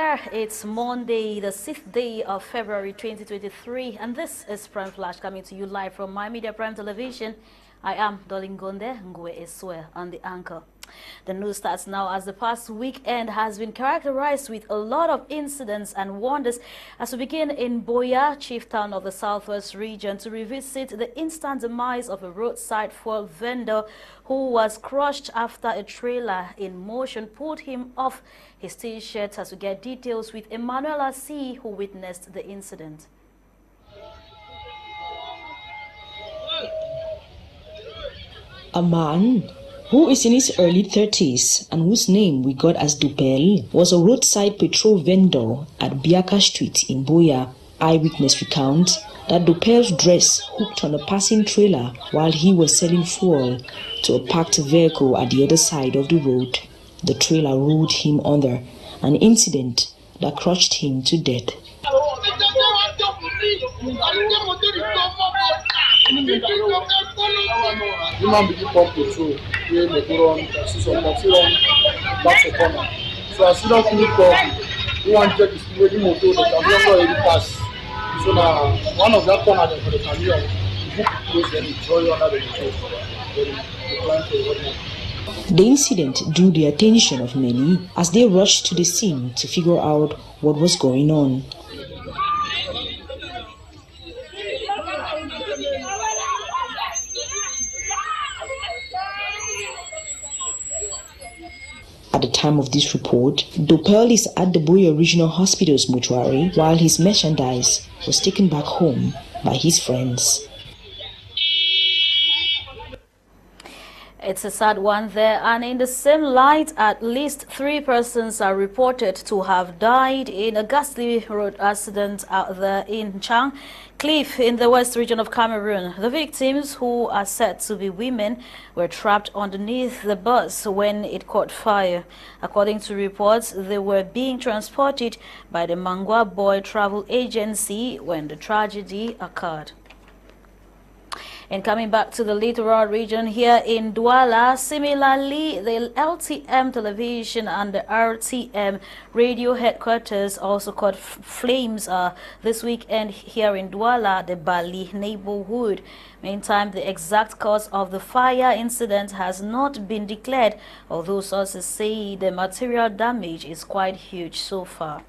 there. It's Monday, the 6th day of February 2023, and this is Prime Flash coming to you live from My Media Prime Television. I am Dolly Ngonde, on the anchor. The news starts now as the past weekend has been characterized with a lot of incidents and wonders as we begin in Boya, chief town of the southwest region, to revisit the instant demise of a roadside fuel vendor who was crushed after a trailer in motion pulled him off his t-shirt, as we get details with Emmanuel C, who witnessed the incident. A man who is in his early 30s and whose name we got as Dupel was a roadside petrol vendor at Biaka Street in Boya. Eyewitness recount that Dupel's dress hooked on a passing trailer while he was selling fuel to a parked vehicle at the other side of the road. The trailer rolled him under, an incident that crushed him to death. Human being pump petrol, we may go on, back the corner. So as soon as we come, we want to check the speed of the motor, the camion already pass. So now, one of that corner for the camion, the book close, then it draw you under the motor. Then you climb to the The incident drew the attention of many as they rushed to the scene to figure out what was going on. At the time of this report, Dopel is at the Boya Regional Hospital's mortuary while his merchandise was taken back home by his friends. It's a sad one there, and in the same light, at least 3 persons are reported to have died in a ghastly road accident out there in Chang Cliff in the west region of Cameroon. The victims, who are said to be women, were trapped underneath the bus when it caught fire. According to reports, they were being transported by the Mangwa Boy Travel Agency when the tragedy occurred. And coming back to the littoral region here in Douala, similarly, the LTM television and the RTM radio headquarters also caught flames this weekend here in Douala, the Bali neighborhood. Meantime, the exact cause of the fire incident has not been declared, although sources say the material damage is quite huge so far.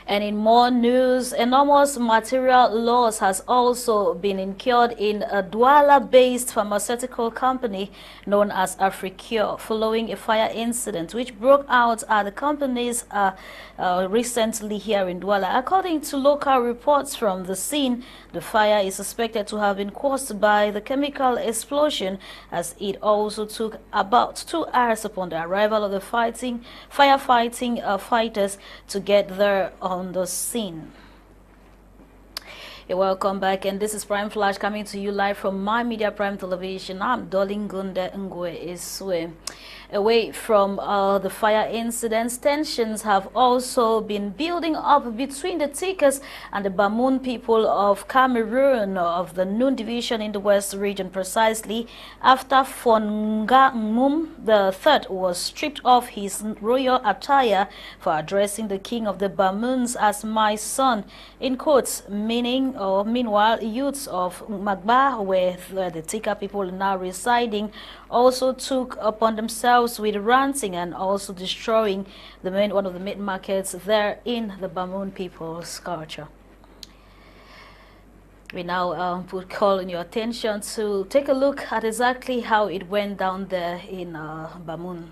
And in more news, enormous material loss has also been incurred in a Douala-based pharmaceutical company known as Africure following a fire incident which broke out at the company's recently here in Douala. According to local reports from the scene, the fire is suspected to have been caused by the chemical explosion, as it also took about 2 hours upon the arrival of the firefighting fighters to get there on the scene. You're welcome back, and this is Prime Flash coming to you live from My Media Prime Television. I'm Dolly Ngonde. Away from the fire incidents, tensions have also been building up between the Tikas and the Bamoun people of Cameroon of the Noon Division in the West region, precisely after Fonga Ngum III was stripped of his royal attire for addressing the king of the Bamouns as "my son," in quotes, meaning or meanwhile youths of Magba, where the Tika people are now residing, also took upon themselves with ranting and also destroying one of the main markets there in the Bamoun people's culture. We now call your attention to take a look at exactly how it went down there in Bamoun.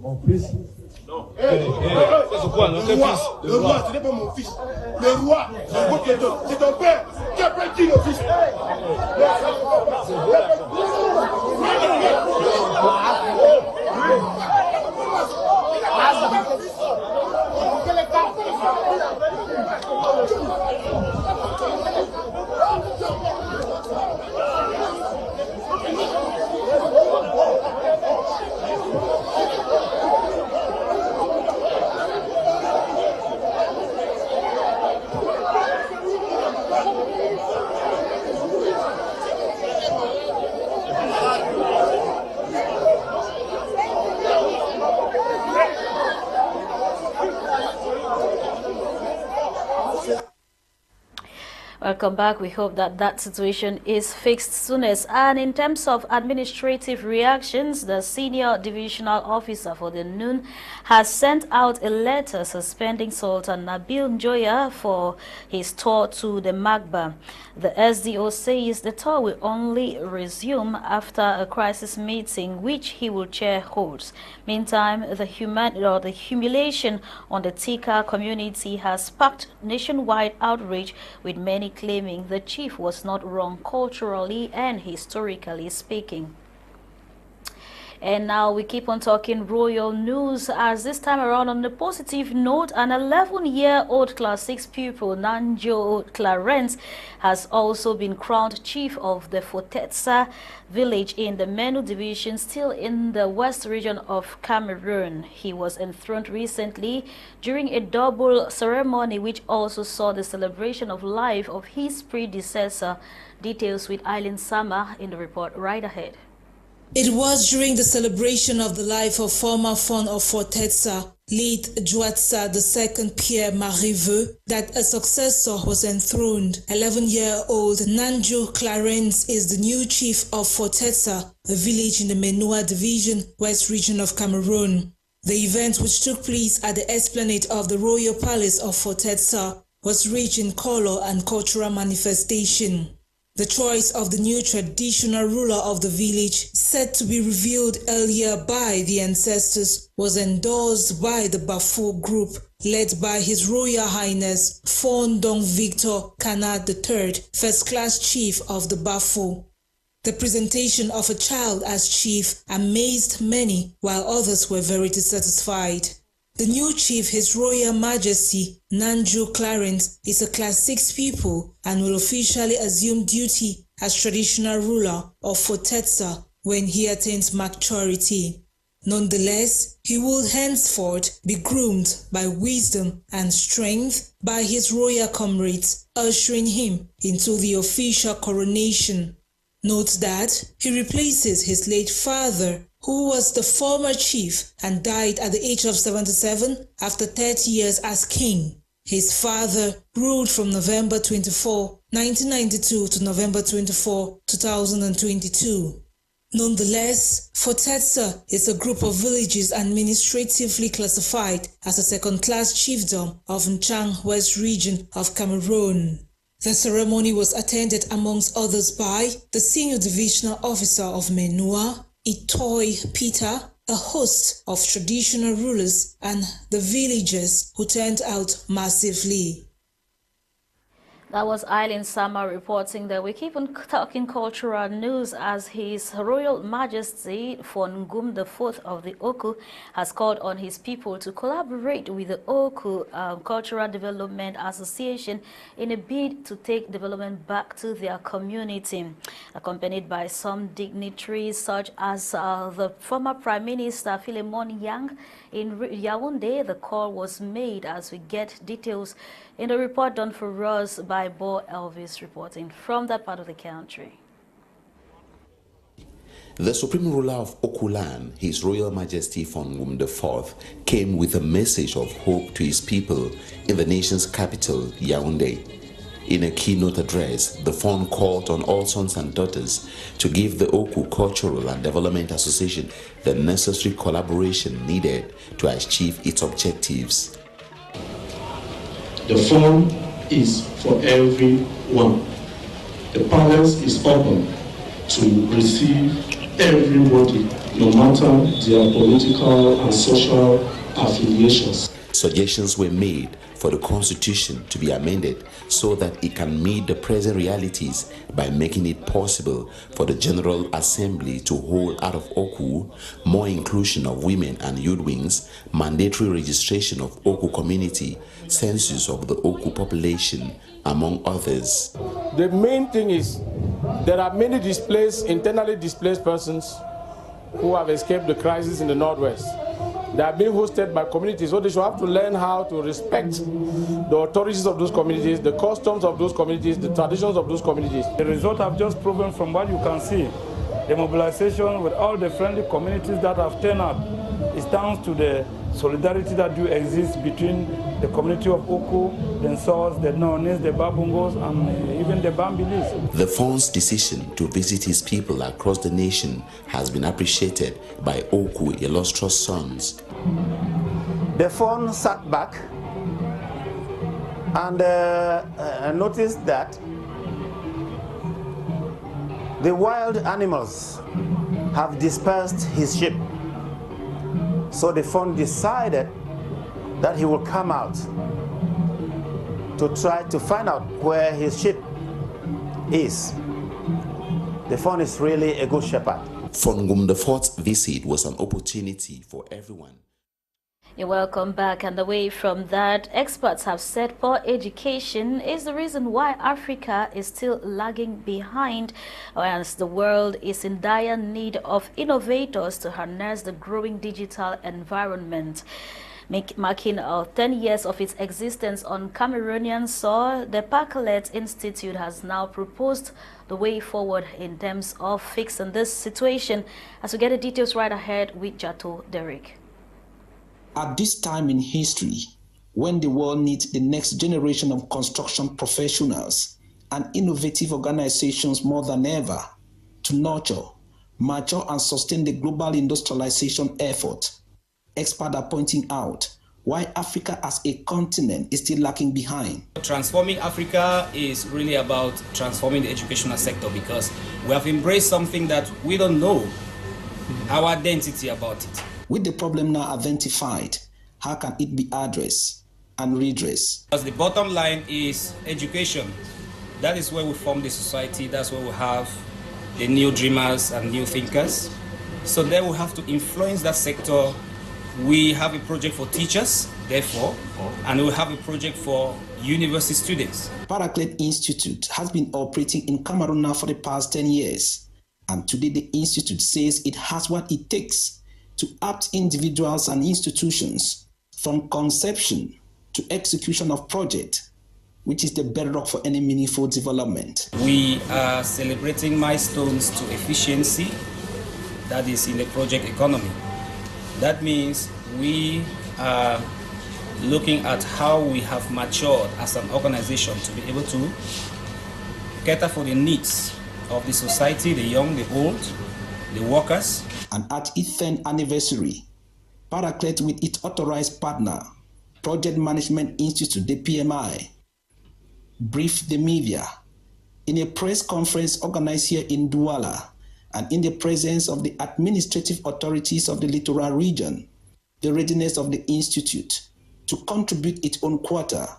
Mon fils. Non. C'est quoi, non? Le roi, ce n'est pas mon fils. Le roi, c'est ton père. Qui appelle qui le fils? Welcome back. We hope that that situation is fixed soonest. And in terms of administrative reactions, the senior divisional officer for the Noon has sent out a letter suspending Sultan Nabil Njoya for his tour to the Magba. The SDO says the tour will only resume after a crisis meeting which he will chair holds. Meantime, the humiliation on the Tika community has sparked nationwide outrage, with many claiming the chief was not wrong culturally and historically speaking. And now we keep on talking royal news, as this time around on a positive note, an 11-year-old Class 6 pupil, Nanjo Clarence, has also been crowned chief of the Fotetsa village in the Menu division, still in the west region of Cameroon. He was enthroned recently during a double ceremony which also saw the celebration of life of his predecessor. Details with Eileen Sama in the report right ahead. It was during the celebration of the life of former Fon of Fotetsa, late Juatsa II Pierre Mariveux, that a successor was enthroned. 11-year-old Nanjo Clarence is the new chief of Fotetsa, a village in the Menua division, west region of Cameroon. The event, which took place at the esplanade of the Royal Palace of Fotetsa, was rich in color and cultural manifestation. The choice of the new traditional ruler of the village, said to be revealed earlier by the ancestors, was endorsed by the Bafo group, led by His Royal Highness Fon Dong Victor Kanat III, first-class chief of the Bafo. The presentation of a child as chief amazed many, while others were very dissatisfied. The new chief, His Royal Majesty Nanjo Clarence, is a Class 6 pupil and will officially assume duty as traditional ruler of Fotetsa when he attains maturity. Nonetheless, he will henceforth be groomed by wisdom and strength by his royal comrades, ushering him into the official coronation. Note that he replaces his late father, who was the former chief and died at the age of 77 after 30 years as king. His father ruled from November 24, 1992 to November 24, 2022. Nonetheless, Fotetsa is a group of villages administratively classified as a second-class chiefdom of Nchang West region of Cameroon. The ceremony was attended amongst others by the senior divisional officer of Menua, Itoy Peter, a host of traditional rulers, and the villagers who turned out massively. That was Eileen Sama reporting that we keep on talking cultural news, as His Royal Majesty Fongum IV of the Oku has called on his people to collaborate with the Oku Cultural Development Association in a bid to take development back to their community. Accompanied by some dignitaries such as the former Prime Minister Philemon Yang in Yaoundé, the call was made, as we get details in the report done for us by Bo Elvis, reporting from that part of the country. The Supreme Ruler of Okulan, His Royal Majesty Fongum IV, came with a message of hope to his people in the nation's capital, Yaoundé. In a keynote address, the Fon called on all sons and daughters to give the Oku Cultural and Development Association the necessary collaboration needed to achieve its objectives. The forum is for everyone. The palace is open to receive everybody, no matter their political and social affiliations. Suggestions were made for the Constitution to be amended so that it can meet the present realities by making it possible for the General Assembly to hold out of Oku, more inclusion of women and youth wings, mandatory registration of Oku community, census of the Oku population, among others. The main thing is there are many internally displaced persons who have escaped the crisis in the Northwest. They are being hosted by communities, so they should have to learn how to respect the authorities of those communities, the customs of those communities, the traditions of those communities. The result I've just proven from what you can see, the mobilization with all the friendly communities that have turned out, is down to the solidarity that do exist between the community of Oku, the Nsos, the Nones, the Babungos, and even the Bambilis. The Fawn's decision to visit his people across the nation has been appreciated by Oku illustrious sons. The Fawn sat back and noticed that the wild animals have dispersed his sheep. So the Fawn decided that he will come out to try to find out where his sheep is. The Fawn is really a good shepherd. Fawn Ngum IV's visit was an opportunity for everyone. You're welcome back. And away from that, experts have said poor education is the reason why Africa is still lagging behind, whereas the world is in dire need of innovators to harness the growing digital environment. Marking 10 years of its existence on Cameroonian soil, the Parklet Institute has now proposed the way forward in terms of fixing this situation. As we get the details right ahead with Jato Derek. At this time in history, when the world needs the next generation of construction professionals and innovative organizations more than ever to nurture, mature, and sustain the global industrialization effort, experts are pointing out why Africa as a continent is still lacking behind. Transforming Africa is really about transforming the educational sector, because we have embraced something that we don't know our identity about it. With the problem now identified, how can it be addressed and redressed? Because the bottom line is education. That is where we form the society. That's where we have the new dreamers and new thinkers. So then we have to influence that sector. We have a project for teachers, therefore, and we have a project for university students. Parklet Institute has been operating in Cameroon now for the past 10 years. And today the institute says it has what it takes to apt individuals and institutions from conception to execution of project, which is the bedrock for any meaningful development. We are celebrating milestones to efficiency, that is in the project economy. That means we are looking at how we have matured as an organization to be able to cater for the needs of the society, the young, the old, the workers. And at its 10th anniversary, Parklet with its authorized partner, Project Management Institute, the PMI, briefed the media in a press conference organized here in Douala and in the presence of the administrative authorities of the littoral region, the readiness of the institute to contribute its own quota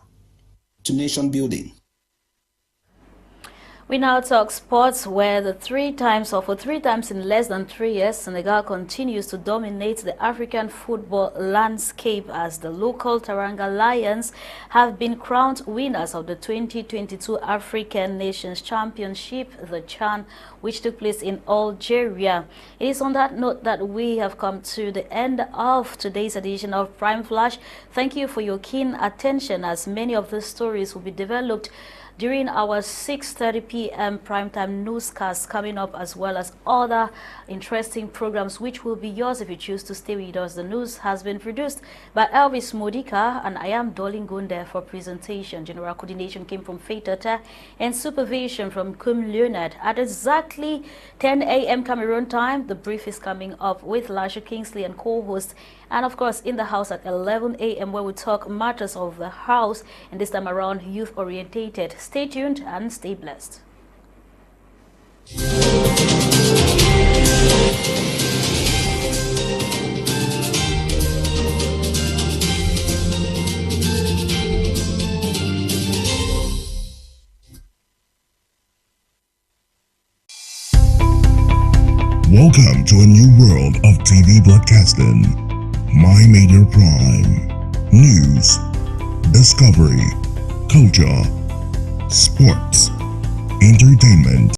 to nation building. We now talk sports, where for three times in less than 3 years, Senegal continues to dominate the African football landscape as the local Teranga Lions have been crowned winners of the 2022 African Nations Championship, the CHAN, which took place in Algeria. It is on that note that we have come to the end of today's edition of Prime Flash. Thank you for your keen attention, as many of the stories will be developed during our 6:30 p.m. primetime newscast coming up, as well as other interesting programs which will be yours if you choose to stay with us. The news has been produced by Elvis, Modika, and I am Dolly Ngonde for presentation. General coordination came from Faith Tata and supervision from Kum Leonard. At exactly 10 a.m. Cameroon time, the brief is coming up with Lasha Kingsley and co-host, and of course in the house at 11 a.m. where we talk matters of the house, and this time around youth orientated. Stay tuned and stay blessed. Welcome to a new world of TV broadcasting. My Major Prime. News, discovery, culture, sports, entertainment.